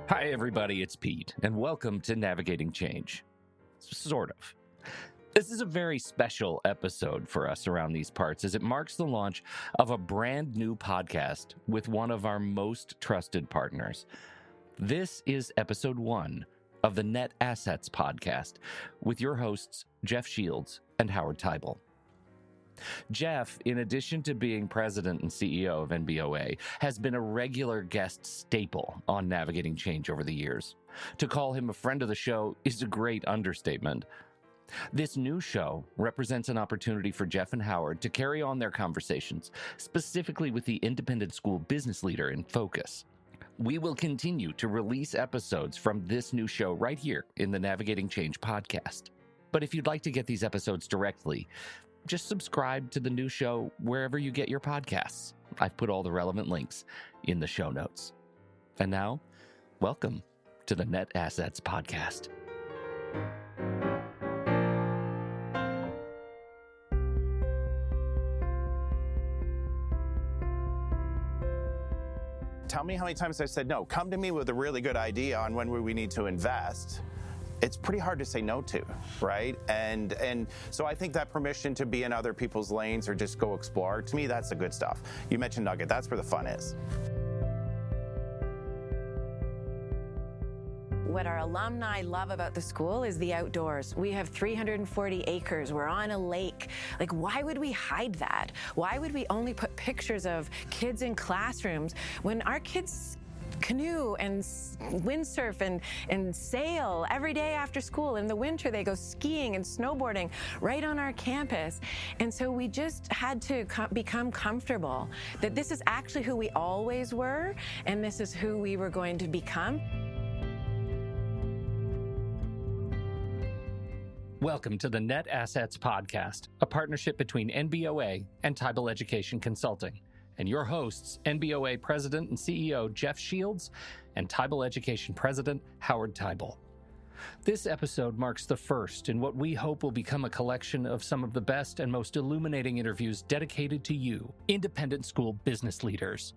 Hi, everybody, it's Pete, and welcome to Navigating Change. Sort of. This is a very special episode for us around these parts as it marks the launch of a brand new podcast with one of our most trusted partners. This is episode 1 of the Net Assets podcast with your hosts, Jeff Shields and Howard Teibel. Jeff, in addition to being president and CEO of NBOA, has been a regular guest staple on Navigating Change over the years. To call him a friend of the show is a great understatement. This new show represents an opportunity for Jeff and Howard to carry on their conversations, specifically with the independent school business leader in focus. We will continue to release episodes from this new show right here in the Navigating Change podcast. But if you'd like to get these episodes directly, just subscribe to the new show wherever you get your podcasts. I've put all the relevant links in the show notes. And now, welcome to the Net Assets podcast. Tell me how many times I've said no. Come to me with a really good idea on when we need to invest. It's pretty hard to say no to, right? And so I think that permission to be in other people's lanes or just go explore, to me, that's the good stuff. You mentioned Nugget, that's where the fun is. What our alumni love about the school is the outdoors. We have 340 acres. We're on a lake. Like, why would we hide that? Why would we only put pictures of kids in classrooms when our kids canoe and windsurf and sail every day after school? In the winter, they go skiing and snowboarding right on our campus. And so we just had to become comfortable that this is actually who we always were, and this is who we were going to become. Welcome to the Net Assets podcast, a partnership between NBOA and Teibel Education Consulting, and your hosts, NBOA President and CEO Jeff Shields and Teibel Education President Howard Teibel. This episode marks the first in what we hope will become a collection of some of the best and most illuminating interviews dedicated to you, independent school business leaders.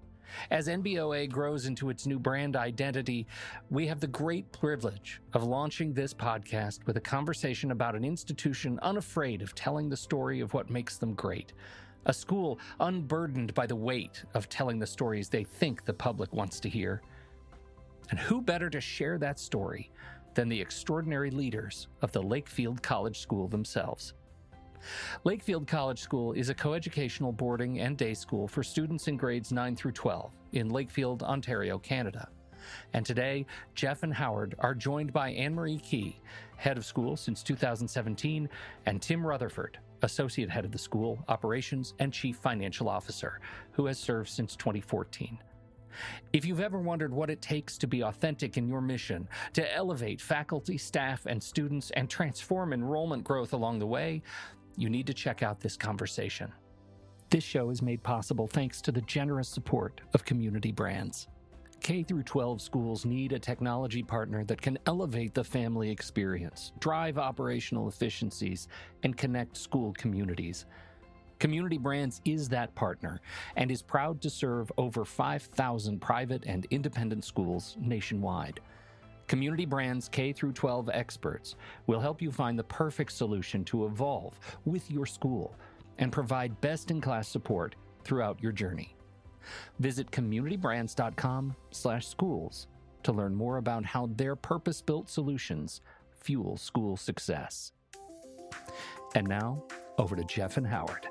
As NBOA grows into its new brand identity, we have the great privilege of launching this podcast with a conversation about an institution unafraid of telling the story of what makes them great. A school unburdened by the weight of telling the stories they think the public wants to hear. And who better to share that story than the extraordinary leaders of the Lakefield College School themselves? Lakefield College School is a coeducational boarding and day school for students in grades 9 through 12 in Lakefield, Ontario, Canada. And today, Jeff and Howard are joined by Anne-Marie Kee, head of school since 2017, and Tim Rutherford, associate head of the school, operations, and chief financial officer, who has served since 2014. If you've ever wondered what it takes to be authentic in your mission, to elevate faculty, staff, and students, and transform enrollment growth along the way, you need to check out this conversation. This show is made possible thanks to the generous support of Community Brands. K-12 schools need a technology partner that can elevate the family experience, drive operational efficiencies, and connect school communities. Community Brands is that partner and is proud to serve over 5,000 private and independent schools nationwide. Community Brands K-12 experts will help you find the perfect solution to evolve with your school and provide best-in-class support throughout your journey. Visit communitybrands.com/schools to learn more about how their purpose-built solutions fuel school success. And now, over to Jeff and Howard.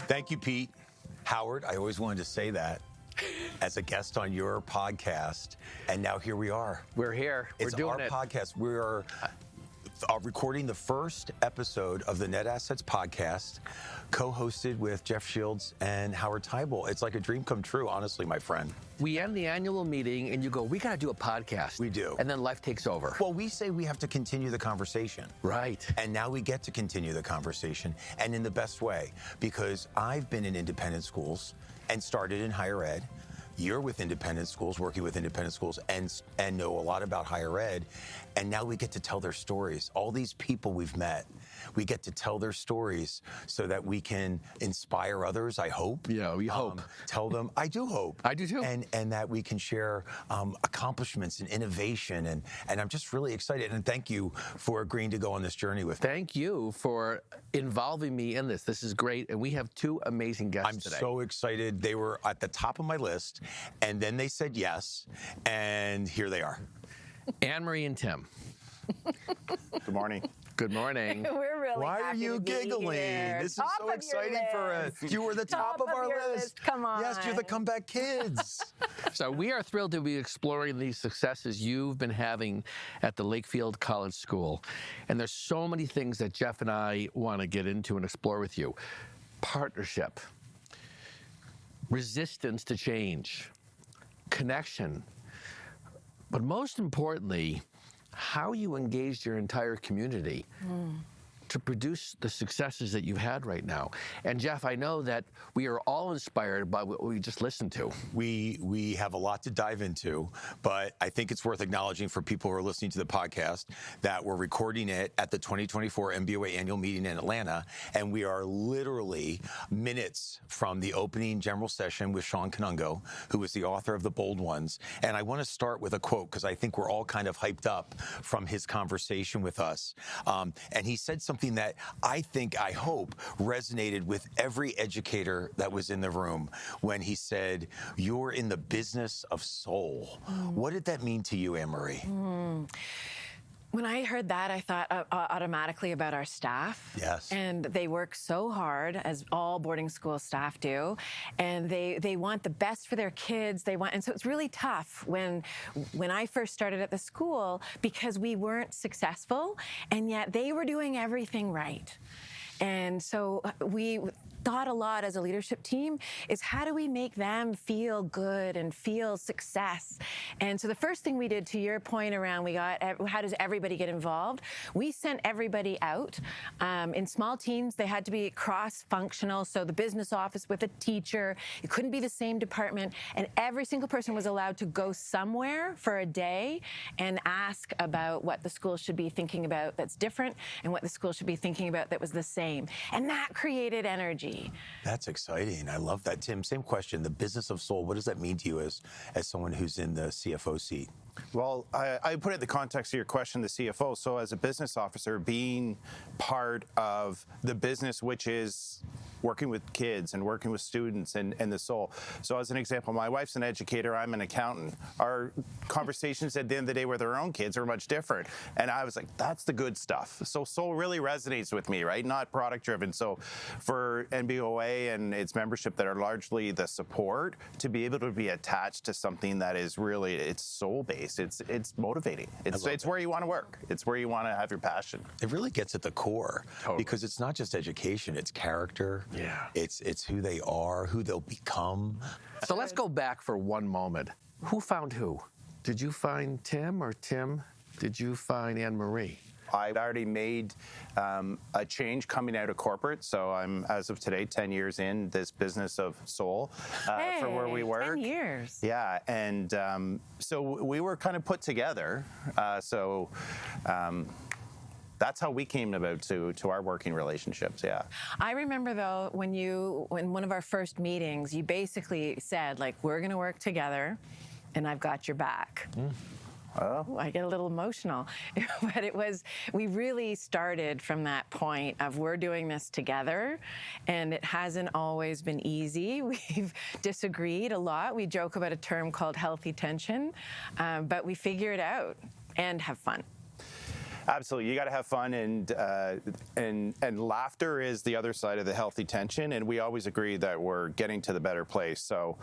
Thank you, Pete. Howard, I always wanted to say that as a guest on your podcast, and now here we are. We're here. We're doing it. It's our podcast. We are recording the first episode of the Net Assets podcast, co-hosted with Jeff Shields and Howard Teibel. It's like a dream come true, honestly, my friend. We end the annual meeting and you go, we got to do a podcast. We do. And then life takes over. Well, we say we have to continue the conversation. Right. And now we get to continue the conversation, and in the best way, because I've been in independent schools and started in higher ed. You're with independent schools, working with independent schools, and know a lot about higher ed. And now we get to tell their stories. All these people we've met we get to tell their stories so that we can inspire others, I hope. Yeah, we hope. Tell them, I do hope. I do too. And that we can share accomplishments and innovation. And I'm just really excited. And thank you for agreeing to go on this journey with me. Thank you for involving me in this. This is great. And we have two amazing guests today. I'm so excited. They were at the top of my list, and then they said yes, and here they are. Anne-Marie and Tim. Good morning. Good morning. We're really Why are happy you to be giggling? here. This is Top so of your exciting for us. list. You were the top of our your list. Come on. Yes, you're the comeback kids. So we are thrilled to be exploring these successes you've been having at the Lakefield College School. And there's so many things that Jeff and I want to get into and explore with you. Partnership, resistance to change, connection, but most importantly, how you engaged your entire community to produce the successes that you've had right now. And Jeff, I know that we are all inspired by what we just listened to. We have a lot to dive into, but I think it's worth acknowledging for people who are listening to the podcast that we're recording it at the 2024 NBOA annual meeting in Atlanta, and we are literally minutes from the opening general session with Sean Kanungo, who is the author of The Bold Ones. And I want to start with a quote because I think we're all kind of hyped up from his conversation with us. And he said something that I hope resonated with every educator that was in the room when he said, "You're in the business of soul." What did that mean to you, Anne-Marie? When I heard that, I thought automatically about our staff. Yes. And they work so hard, as all boarding school staff do, and they want the best for their kids. And so it's really tough when I first started at the school because we weren't successful, and yet they were doing everything right. And so we thought a lot as a leadership team is how do we make them feel good and feel success? And so the first thing we did, to your point around how does everybody get involved? We sent everybody out in small teams. They had to be cross-functional. So the business office with a teacher, it couldn't be the same department. And every single person was allowed to go somewhere for a day and ask about what the school should be thinking about that's different and what the school should be thinking about that was the same. And that created energy. That's exciting. I love that. Tim, same question. The business of soul, what does that mean to you as someone who's in the CFO seat? Well, I put it in the context of your question, the CFO. So as a business officer, being part of the business, which is working with kids and working with students and the soul. So as an example, my wife's an educator, I'm an accountant. Our conversations at the end of the day with our own kids are much different. And I was like, that's the good stuff. So soul really resonates with me, right? Not product driven. So for NBOA and its membership that are largely the support, to be able to be attached to something that is really, it's soul-based, it's motivating. It's where you want to work. It's where you want to have your passion. It really gets at the core Totally. because it's not just education, it's character. Yeah. It's who they are, who they'll become. So let's go back for one moment. Who found who? Did you find Tim, or Tim, did you find Anne-Marie? I'd already made a change coming out of corporate, so I'm, as of today, 10 years in this business of soul for where we work. 10 years. Yeah, and so we were kind of put together. That's how we came about to our working relationships, yeah. I remember, though, when one of our first meetings, you basically said, like, we're going to work together, and I've got your back. Oh, I get a little emotional. But we really started from that point of we're doing this together, and it hasn't always been easy. We've disagreed a lot. We joke about a term called healthy tension, but we figure it out and have fun. Absolutely, you got to have fun, and laughter is the other side of the healthy tension. And we always agree that we're getting to the better place. So,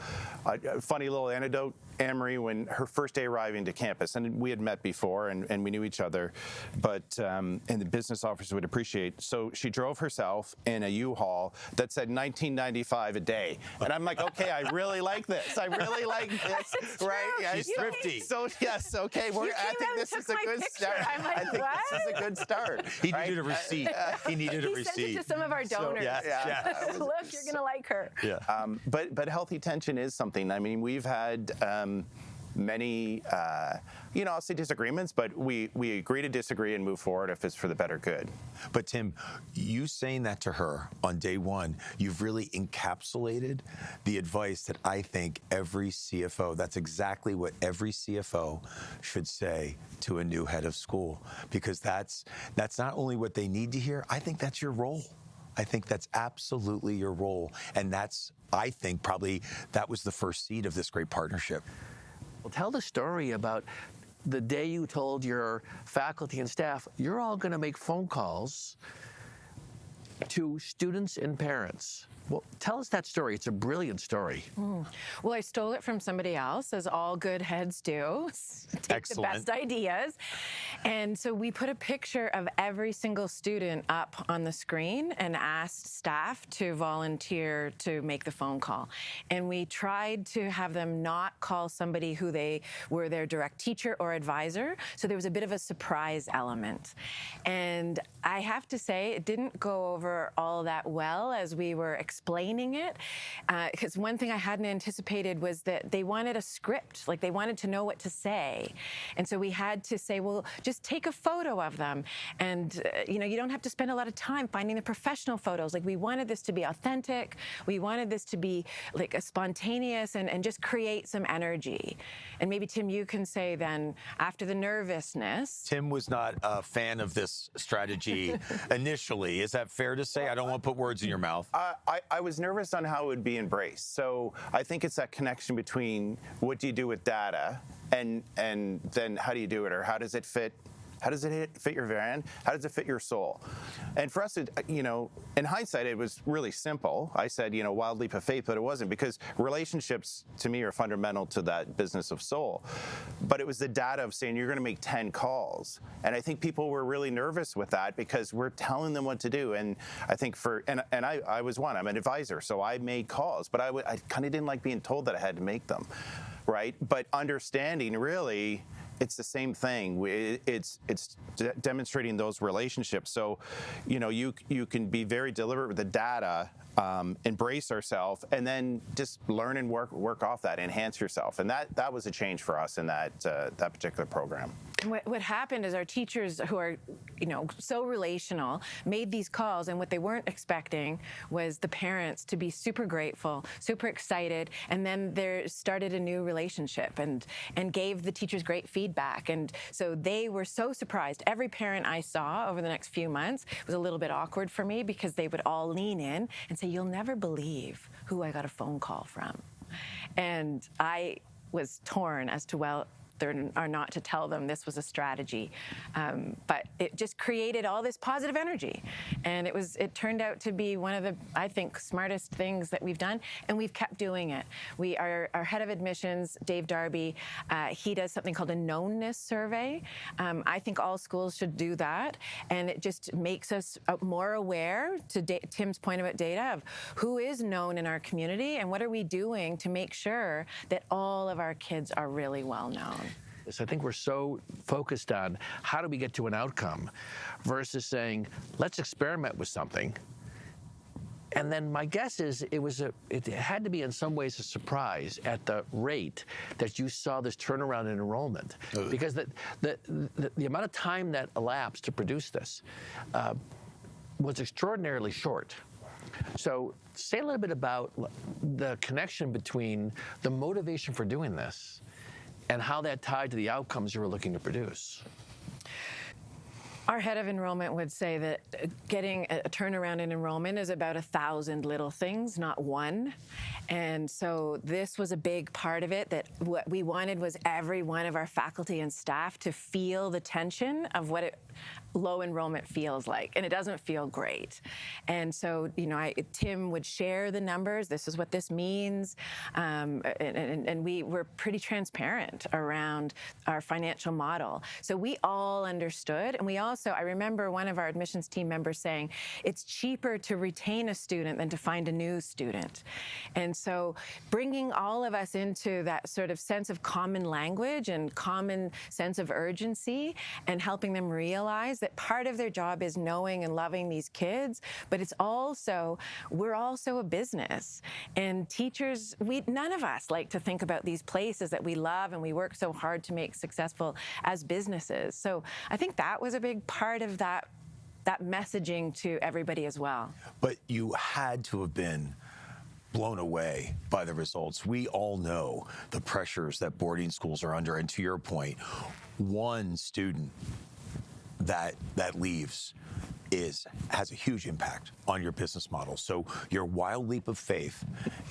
funny little anecdote: Anne-Marie, when her first day arriving to campus, and we had met before, and we knew each other, but and the business officer would appreciate. So she drove herself in a U-Haul that said $19.95 a day, and I'm like, okay, I really like this. I really like this, right? Yeah, She's thrifty. So yes, okay, I think this is a good start. I'm like, I think this is a good start. He needed a receipt. He needed a He receipt. sent it to some of our donors. Look, you're going to like her. Yeah. But healthy tension is something. I mean, we've had many, I'll say disagreements, but we agree to disagree and move forward if it's for the better good. But Tim, you saying that to her on day one, you've really encapsulated the advice that I think every CFO, that's exactly what every CFO should say to a new head of school, because that's not only what they need to hear, I think that's your role. I think that's absolutely your role. And I think probably that was the first seed of this great partnership. Well, tell the story about the day you told your faculty and staff, you're all going to make phone calls to students and parents. Well, tell us that story. It's a brilliant story. Well, I stole it from somebody else, as all good heads do. Take Excellent. the best ideas. And so we put a picture of every single student up on the screen and asked staff to volunteer to make the phone call. And we tried to have them not call somebody who they were their direct teacher or advisor. So there was a bit of a surprise element. And I have to say, it didn't go over all that well as we were explaining it, because one thing I hadn't anticipated was that they wanted a script, like they wanted to know what to say. And so we had to say, well, just take a photo of them. And, you don't have to spend a lot of time finding the professional photos. Like, we wanted this to be authentic. We wanted this to be like a spontaneous and just create some energy. And maybe, Tim, you can say then, after the nervousness. Tim was not a fan of this strategy initially. Is that fair to say? I don't want to put words in your mouth. I was nervous on how it would be embraced. So I think it's that connection between what do you do with data and then how do you do it, or how does it fit? How does it fit your brand? How does it fit your soul? And for us, in hindsight, it was really simple. I said, wild leap of faith, but it wasn't, because relationships to me are fundamental to that business of soul. But it was the data of saying you're going to make 10 calls. And I think people were really nervous with that because we're telling them what to do. And I think I was one, I'm an advisor, so I made calls, but I kind of didn't like being told that I had to make them, right? But understanding really, it's the same thing. It's demonstrating those relationships. So, you can be very deliberate with the data, embrace ourselves, and then just learn and work off that, enhance yourself. And that was a change for us in that particular program. What happened is our teachers, who are, so relational, made these calls, and what they weren't expecting was the parents to be super grateful, super excited, and then there started a new relationship and gave the teachers great feedback. And so they were so surprised. Every parent I saw over the next few months was a little bit awkward for me, because they would all lean in and say, "You'll never believe who I got a phone call from." And I was torn as to, well, or not to tell them this was a strategy, but it just created all this positive energy, and it turned out to be one of the, I think, smartest things that we've done, and we've kept doing it. Our head of admissions, Dave Darby, he does something called a knownness survey. I think all schools should do that, and it just makes us more aware, to Tim's point about data, of who is known in our community and what are we doing to make sure that all of our kids are really well known. I think we're so focused on how do we get to an outcome versus saying, let's experiment with something. And then my guess is it had to be in some ways a surprise at the rate that you saw this turnaround in enrollment, because the amount of time that elapsed to produce this was extraordinarily short. So say a little bit about the connection between the motivation for doing this and how that tied to the outcomes you were looking to produce. Our head of enrollment would say that getting a turnaround in enrollment is about 1,000 little things, not one. And so this was a big part of it, that what we wanted was every one of our faculty and staff to feel the tension of what low enrollment feels like, and it doesn't feel great. And so, Tim would share the numbers. This is what this means, and we were pretty transparent around our financial model. So we all understood, and we also, I remember one of our admissions team members saying, it's cheaper to retain a student than to find a new student. And so bringing all of us into that sort of sense of common language and common sense of urgency, and helping them realize that part of their job is knowing and loving these kids, but it's also, we're also a business. And teachers, none of us like to think about these places that we love and we work so hard to make successful as businesses. So I think that was a big part of that messaging to everybody as well. But you had to have been blown away by the results. We all know the pressures that boarding schools are under. And to your point, one student that leaves has a huge impact on your business model. So your wild leap of faith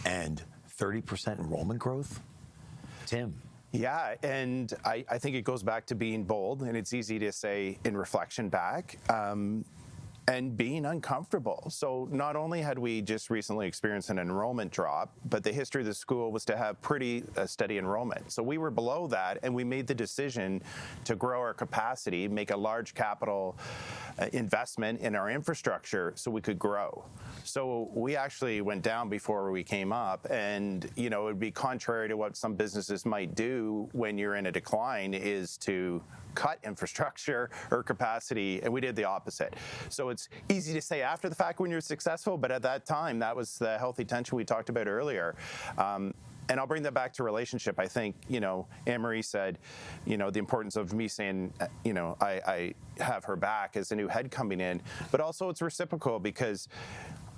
and 30% enrollment growth, Tim. Yeah, and I think it goes back to being bold, and it's easy to say in reflection back, and being uncomfortable. So not only had we just recently experienced an enrollment drop, but the history of the school was to have pretty steady enrollment. So we were below that, and we made the decision to grow our capacity, make a large capital investment in our infrastructure so we could grow. So we actually went down before we came up, and it would be contrary to what some businesses might do when you're in a decline, is to cut infrastructure or capacity, and we did the opposite. So it's easy to say after the fact when you're successful, but at that time, that was the healthy tension we talked about earlier. And I'll bring that back to relationship. I think, Anne-Marie said, the importance of me saying, I have her back as a new head coming in, but also it's reciprocal, because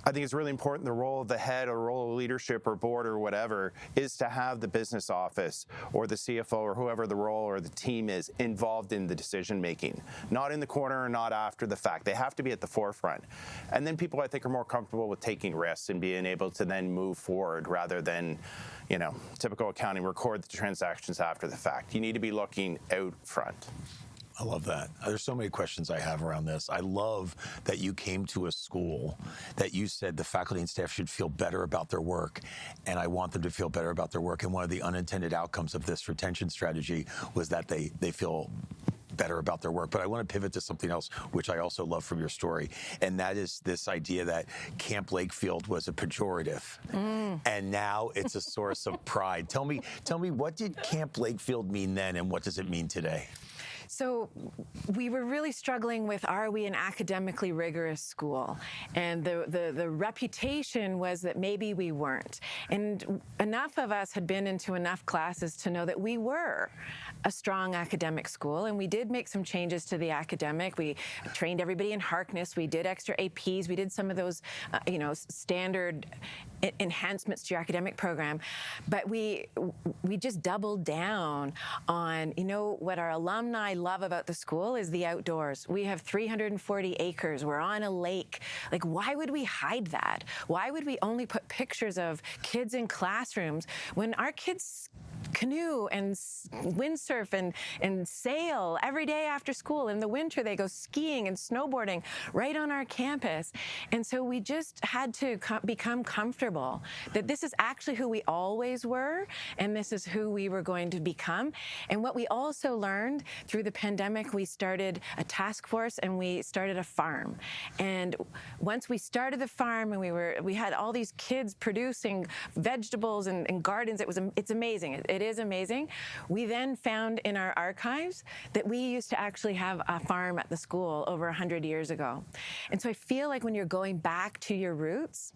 I think it's really important, the role of the head or role of leadership or board or whatever is to have the business office or the CFO or whoever the role or the team is involved in the decision making, not in the corner or not after the fact. They have to be at the forefront. And then people, I think, are more comfortable with taking risks and being able to then move forward rather than, typical accounting, record the transactions after the fact. You need to be looking out front. I love that. There's so many questions I have around this. I love that you came to a school that you said the faculty and staff should feel better about their work, and I want them to feel better about their work. And one of the unintended outcomes of this retention strategy was that they feel better about their work. But I want to pivot to something else, which I also love from your story, and that is this idea that Camp Lakefield was a pejorative, and now it's a source of pride. Tell me, what did Camp Lakefield mean then, and what does it mean today? So we were really struggling with, are we an academically rigorous school? And the reputation was that maybe we weren't. And enough of us had been into enough classes to know that we were a strong academic school, and we did make some changes to the academic. We trained everybody in Harkness. We did extra APs. We did some of those, standard enhancements to your academic program. But we just doubled down on, what our alumni love about the school is the outdoors. We have 340 acres. We're on a lake. Like, why would we hide that? Why would we only put pictures of kids in classrooms when our kids canoe and windsurf and sail every day after school? In the winter, they go skiing and snowboarding right on our campus. And so we just had to become comfortable that this is actually who we always were, and this is who we were going to become. And what we also learned through the pandemic, we started a task force and we started a farm. And once we started the farm and we had all these kids producing vegetables and gardens, it's amazing. It is amazing. We then found in our archives that we used to actually have a farm at the school over 100 years ago. And so I feel like when you're going back to your roots,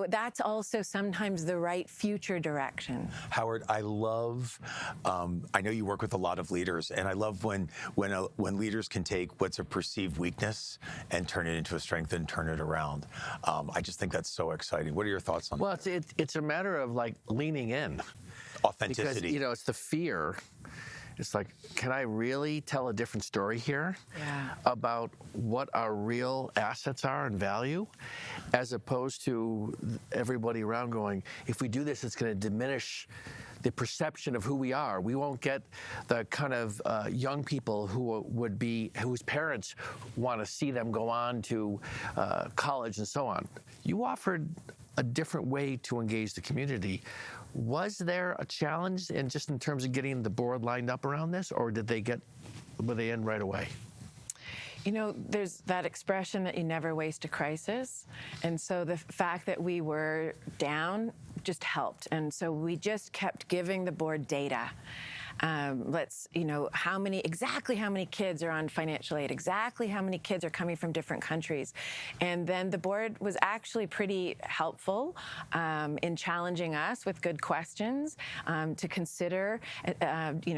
that's also sometimes the right future direction. Howard, I love, I know you work with a lot of leaders, and I love when leaders can take what's a perceived weakness and turn it into a strength and turn it around. I just think that's so exciting. What are your thoughts on that? Well, it's a matter of like leaning in. Authenticity. Because, it's the fear. It's like, can I really tell a different story here about what our real assets are and value, as opposed to everybody around going, if we do this, it's going to diminish the perception of who we are. We won't get the kind of young people whose parents want to see them go on to college and so on. You offered a different way to engage the community. Was there a challenge in terms of getting the board lined up around this, or were they in right away? There's that expression that you never waste a crisis. And so the fact that we were down just helped. And so we just kept giving the board data. exactly how many kids are on financial aid, exactly how many kids are coming from different countries. And then the board was actually pretty helpful in challenging us with good questions to consider,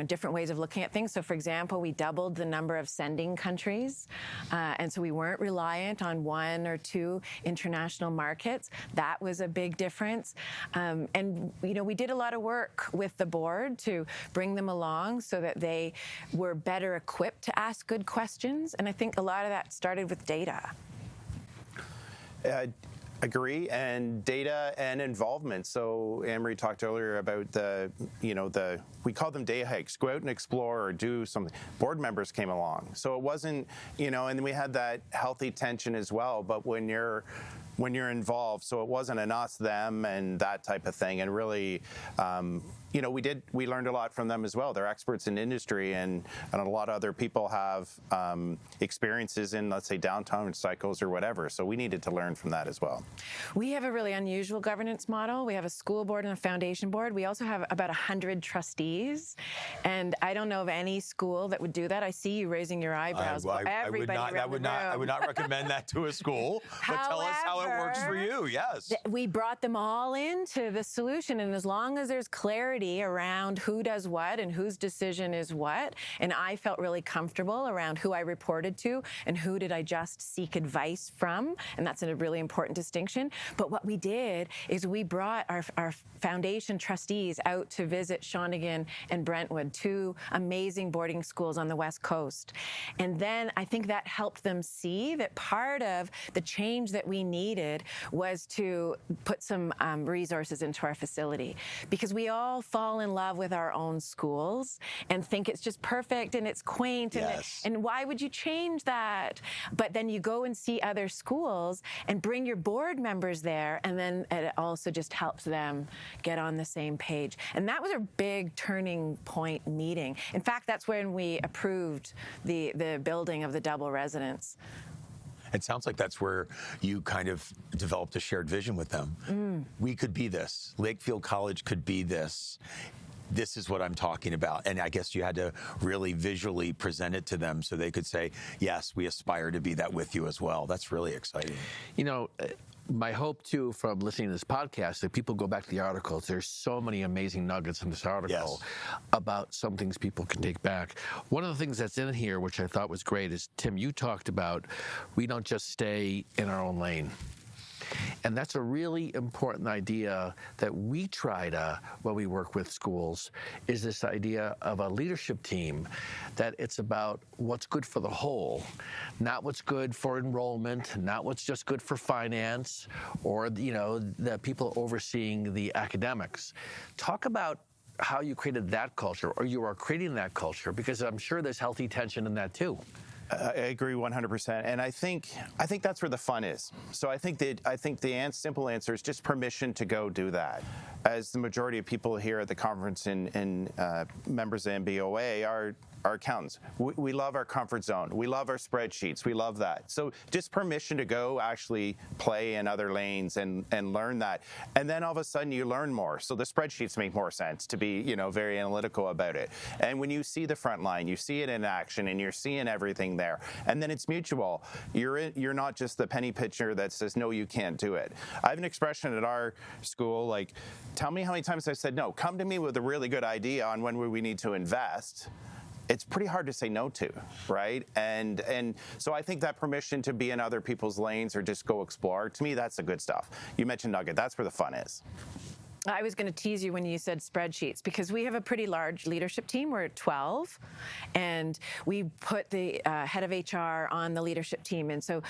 different ways of looking at things. So, for example, we doubled the number of sending countries, and so we weren't reliant on one or two international markets. That was a big difference. We did a lot of work with the board to bring them along so that they were better equipped to ask good questions. And I think a lot of that started with data. Agree, and data and involvement. So Anne-Marie talked earlier about we call them day hikes, go out and explore or do something. Board members came along. So it wasn't, and we had that healthy tension as well, but when you're involved, so it wasn't an us, them, and that type of thing. And really, we learned a lot from them as well. They're experts in industry, and a lot of other people have experiences in, let's say, downtown cycles or whatever. So we needed to learn from that as well. We have a really unusual governance model. We have a school board and a foundation board. We also have about 100 trustees, and I don't know of any school that would do that. I see you raising your eyebrows. I would not recommend that to a school. But tell us how it works for you. Yes, we brought them all into the solution, and as long as there's clarity around who does what and whose decision is what, and I felt really comfortable around who I reported to and who did I just seek advice from, and that's a really important distinction. But what we did is we brought our foundation trustees out to visit Shawnigan and Brentwood, two amazing boarding schools on the West Coast. And then I think that helped them see that part of the change that we needed was to put some resources into our facility, because we all fall in love with our own schools and think it's just perfect and it's quaint. Yes. And why would you change that? But then you go and see other schools and bring your board members there, and then it also just helps them get on the same page. And that was a big turning point meeting. In fact, that's when we approved the building of the double residence. It sounds like that's where you kind of developed a shared vision with them. We could be this. Lakefield College could be this. This is what I'm talking about. And I guess you had to really visually present it to them so they could say, yes, we aspire to be that with you as well. That's really exciting. My hope, too, from listening to this podcast, that people go back to the articles. There's so many amazing nuggets in this article about some things people can take back. One of the things that's in here, which I thought was great, is, Tim, you talked about we don't just stay in our own lane. And that's a really important idea that we try to, when we work with schools, is this idea of a leadership team, that it's about what's good for the whole, not what's good for enrollment, not what's just good for finance, or, the people overseeing the academics. Talk about how you created that culture, or you are creating that culture, because I'm sure there's healthy tension in that too. I agree 100%, and I think that's where the fun is. So I think the simple answer is just permission to go do that. As the majority of people here at the conference and members of NBOA are accountants. We love our comfort zone. We love our spreadsheets. We love that. So just permission to go actually play in other lanes and learn that. And then all of a sudden you learn more. So the spreadsheets make more sense to be, very analytical about it. And when you see the front line, you see it in action and you're seeing everything there. And then it's mutual. You're not just the penny pitcher that says, no, you can't do it. I have an expression at our school, like, tell me how many times I've said no. Come to me with a really good idea on when we need to invest. It's pretty hard to say no to, right? And so I think that permission to be in other people's lanes or just go explore, to me, that's the good stuff. You mentioned Nugget. That's where the fun is. I was going to tease you when you said spreadsheets, because we have a pretty large leadership team. We're at 12, and we put the head of HR on the leadership team. And so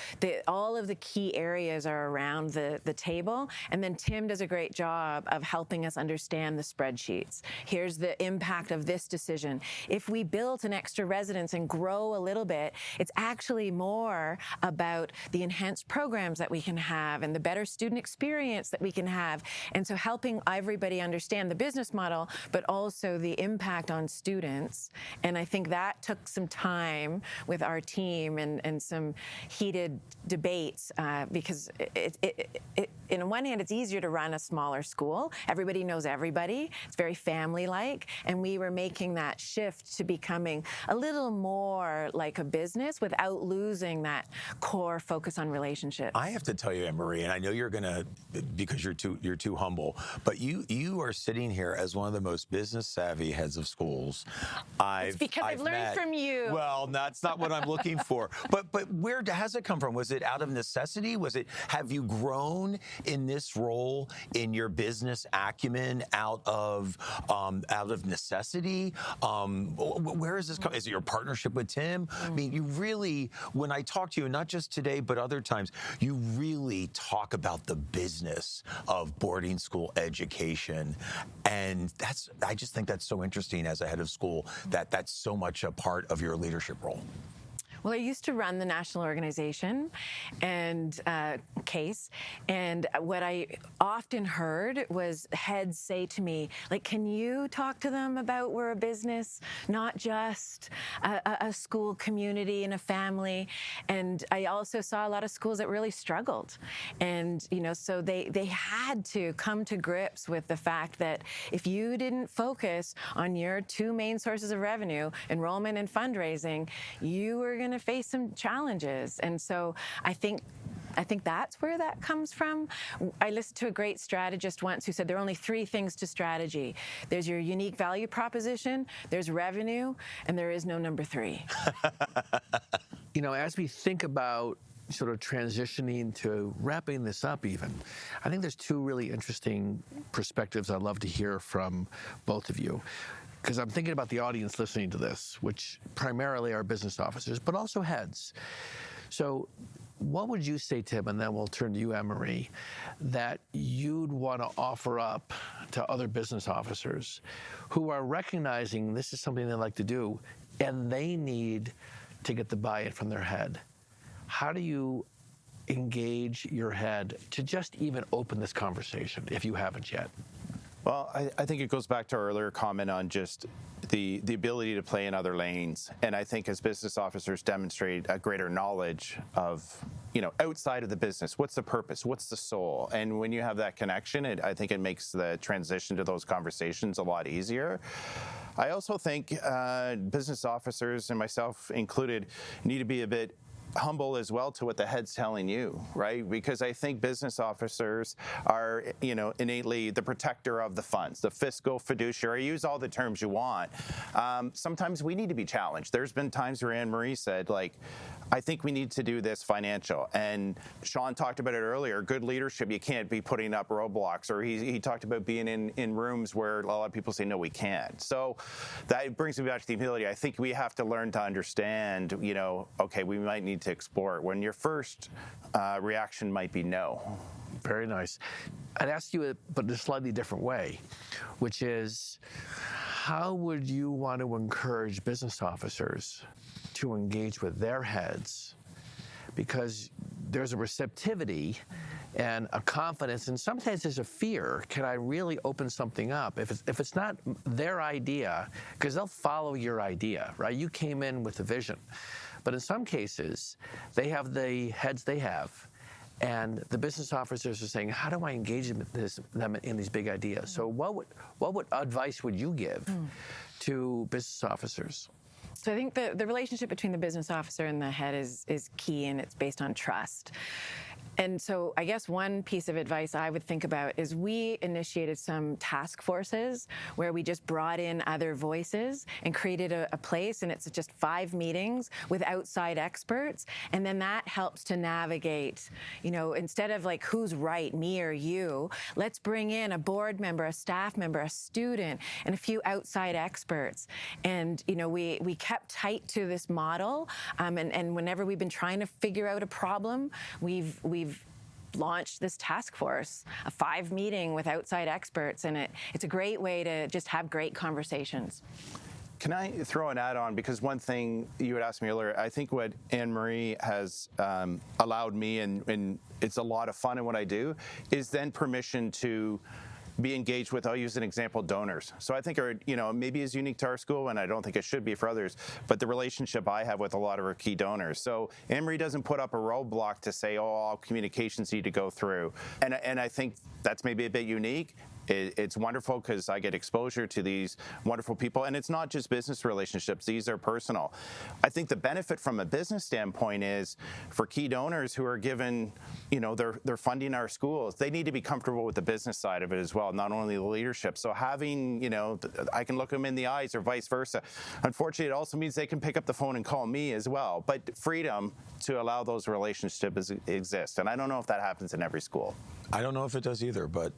all of the key areas are around the table. And then Tim does a great job of helping us understand the spreadsheets. Here's the impact of this decision. If we built an extra residence and grow a little bit, it's actually more about the enhanced programs that we can have and the better student experience that we can have. And so helping everybody understand the business model, but also the impact on students. And I think that took some time with our team and some heated debates because in one hand, it's easier to run a smaller school. Everybody knows everybody. It's very family-like. And we were making that shift to becoming a little more like a business without losing that core focus on relationships. I have to tell you, Anne-Marie, and I know you're gonna, because you're too humble, but you are sitting here as one of the most business savvy heads of schools It's because I've learned from you. Well, that's not what I'm looking for. But where has it come from? Was it out of necessity? Have you grown in this role in your business acumen out of necessity? Where is this coming? Is it your partnership with Tim? I mean, you really, when I talk to you, not just today, but other times, you really talk about the business of boarding school education. And I just think that's so interesting as a head of school, that's so much a part of your leadership role. Well, I used to run the national organization and CASE, and what I often heard was heads say to me, like, can you talk to them about we're a business, not just a school community and a family? And I also saw a lot of schools that really struggled. And, so they had to come to grips with the fact that if you didn't focus on your two main sources of revenue, enrollment and fundraising, you were going to face some challenges. And so I think that's where that comes from. I listened to a great strategist once who said there are only three things to strategy. There's your unique value proposition, there's revenue, and there is no number three. As we think about sort of transitioning to wrapping this up even, I think there's two really interesting perspectives I'd love to hear from both of you. Because I'm thinking about the audience listening to this, which primarily are business officers, but also heads. So what would you say, Tim, and then we'll turn to you, Anne-Marie, that you'd want to offer up to other business officers who are recognizing this is something they like to do and they need to get the buy-in from their head? How do you engage your head to just even open this conversation if you haven't yet? Well, I think it goes back to our earlier comment on just the ability to play in other lanes. And I think as business officers demonstrate a greater knowledge of, outside of the business, what's the purpose, what's the soul? And when you have that connection, I think it makes the transition to those conversations a lot easier. I also think business officers, and myself included, need to be a bit humble as well to what the head's telling you, right? Because I think business officers are, innately the protector of the funds, the fiscal fiduciary. Use all the terms you want. Sometimes we need to be challenged. There's been times where Anne-Marie said, I think we need to do this financial. And Sean talked about it earlier. Good leadership, you can't be putting up roadblocks. Or he talked about being in rooms where a lot of people say, no, we can't. So that brings me back to the humility. I think we have to learn to understand, okay, we might need to explore it when your first reaction might be no. Very nice. I'd ask you, but in a slightly different way, which is, how would you want to encourage business officers to engage with their heads? Because there's a receptivity and a confidence, and sometimes there's a fear. Can I really open something up? If it's not their idea, because they'll follow your idea, right? You came in with a vision. But in some cases, they have the heads they have, and the business officers are saying, how do I engage them in these big ideas? So what advice would you give to business officers? So I think the relationship between the business officer and the head is key, and it's based on trust. And so I guess one piece of advice I would think about is we initiated some task forces where we just brought in other voices and created a place, and it's just 5 meetings with outside experts. And then that helps to navigate, instead of who's right, me or you, let's bring in a board member, a staff member, a student, and a few outside experts. And, we kept tight to this model. And whenever we've been trying to figure out a problem, we've launched this task force, a 5 meeting with outside experts, and it's a great way to just have great conversations. Can I throw an add-on? Because one thing you had asked me earlier, I think what Anne-Marie has allowed me, and it's a lot of fun in what I do, is then permission to be engaged with, I'll use an example, donors. So I think maybe is unique to our school, and I don't think it should be for others, but the relationship I have with a lot of our key donors. So Anne-Marie doesn't put up a roadblock to say, oh, all communications need to go through. And I think that's maybe a bit unique. It's wonderful because I get exposure to these wonderful people, and it's not just business relationships, these are personal. I think the benefit from a business standpoint is for key donors who are given, they're funding our schools, they need to be comfortable with the business side of it as well, not only the leadership. So having, I can look them in the eyes or vice versa. Unfortunately, it also means they can pick up the phone and call me as well, but freedom to allow those relationships exist. And I don't know if that happens in every school. I don't know if it does either, but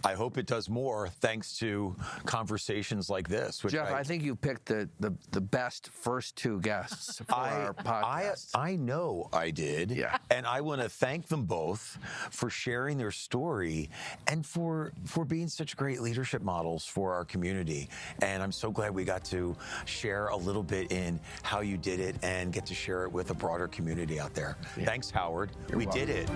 I hope it does more thanks to conversations like this. Which Jeff, I think you picked the best first two guests for our podcast. I know I did. Yeah. And I want to thank them both for sharing their story and for being such great leadership models for our community. And I'm so glad we got to share a little bit in how you did it and get to share it with a broader community out there. Yeah. Thanks, Howard. We did it.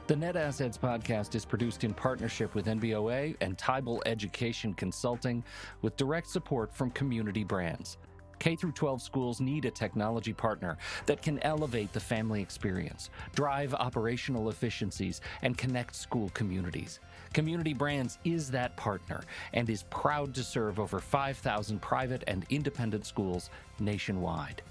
The Net Assets podcast is produced in partnership with NBOA and Tybal Education Consulting with direct support from Community Brands. K-12 schools need a technology partner that can elevate the family experience, drive operational efficiencies, and connect school communities. Community Brands is that partner and is proud to serve over 5,000 private and independent schools nationwide.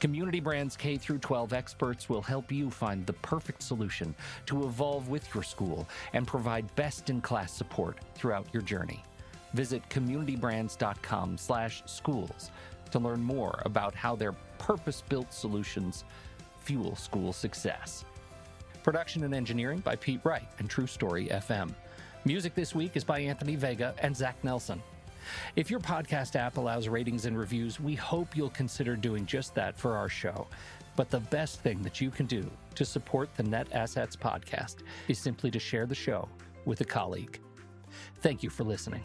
Community Brands K-12 experts will help you find the perfect solution to evolve with your school and provide best-in-class support throughout your journey. Visit communitybrands.com/schools to learn more about how their purpose-built solutions fuel school success. Production and engineering by Pete Wright and True Story FM. Music this week is by Anthony Vega and Zach Nelson. If your podcast app allows ratings and reviews, we hope you'll consider doing just that for our show. But the best thing that you can do to support the Net Assets podcast is simply to share the show with a colleague. Thank you for listening.